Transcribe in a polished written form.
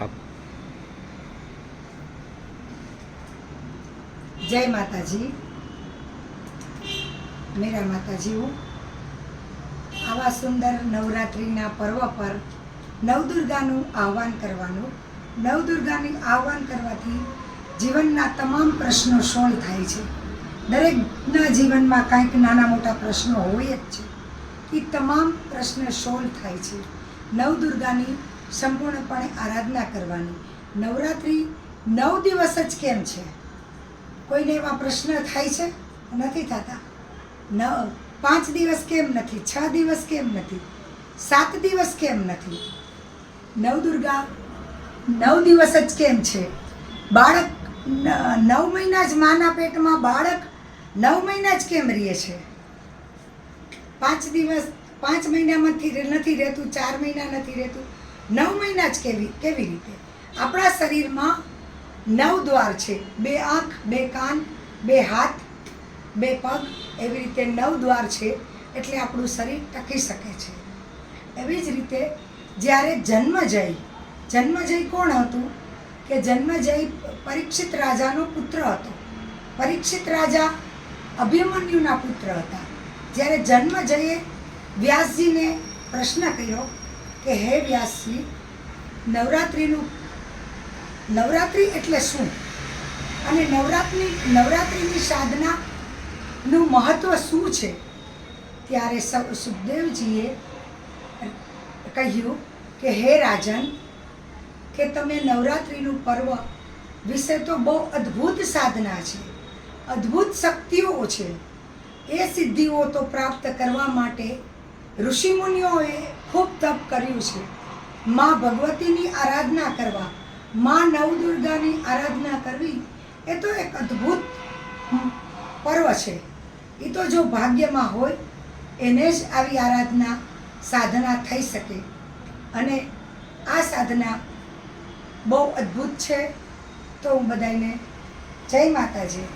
આપ जय माता जी। मेरा माता जी हूँ। आवा सुंदर नवरात्रिना पर्व पर नवदुर्गाનું આહવાન કરવાનું, નવદુર્ગાનું આહવાન કરવાથી જીવનના તમામ પ્રશ્નો સોલ્વ થાય છે. દરેકના જીવનમાં કાંઈક નાના મોટા પ્રશ્નો હોય જ છે. એ તમામ પ્રશ્ન સોલ્વ થાય છે. નવદુર્ગાની સંપૂર્ણપણે આરાધના કરવાની. નવરાત્રિ 9 દિવસ જ કેમ છે? કોઈને એવા પ્રશ્ન થાય છે? નથી થતા. 5 દિવસ કેમ નથી? 6 દિવસ કેમ નથી? 7 દિવસ કેમ નથી? નવદુર્ગા 9 દિવસ જ કેમ છે? બાળક 9 મહિના જ માના પેટમાં બાળક 9 મહિના જ કેમ રહે છે? 5 દિવસ 5 મહિનામાંથી નથી રહેતું, 4 મહિના નથી રહેતું, 9 મહિના જ કેવી રીતે? આપણા શરીરમાં 9 દ્વાર છે. 2 આંખ, 2 કાન, 2 હાથ, 2 પગ, એવી રીતે 9 દ્વાર છે. એટલે આપણું શરીર ટકી શકે છે. એવી જ રીતે જ્યારે જન્મજય કોણ હતું? કે જન્મજય પરીક્ષિત રાજાનો પુત્ર હતો. પરીક્ષિત રાજા અભિમન્યુના પુત્ર હતા. જ્યારે જન્મજયે વ્યાસજીને પ્રશ્ન કર્યો કે હે વ્યાસજી, નવરાત્રિ એટલે શું? અને નવરાત્રિની સાધનાનું મહત્વ શું છે? ત્યારે સુખદેવજીએ કહ્યું કે હે રાજન, કે તમે નવરાત્રિનું પર્વ વિશે તો બહુ અદ્ભુત સાધના છે, અદ્ભુત શક્તિઓ છે. એ સિદ્ધિઓ તો પ્રાપ્ત કરવા માટે ઋષિમુનિઓએ ખૂબ તપ કર્યું છે. માં ભગવતીની આરાધના કરવા, માં નવદુર્ગાની આરાધના કરવી એ તો એક અદ્ભુત પર્વ છે. એ તો જો ભાગ્યમાં હોય એને જ આવી આરાધના સાધના થઈ શકે. અને આ સાધના બહુ અદ્ભુત છે. તો હું બધાને જય માતાજી.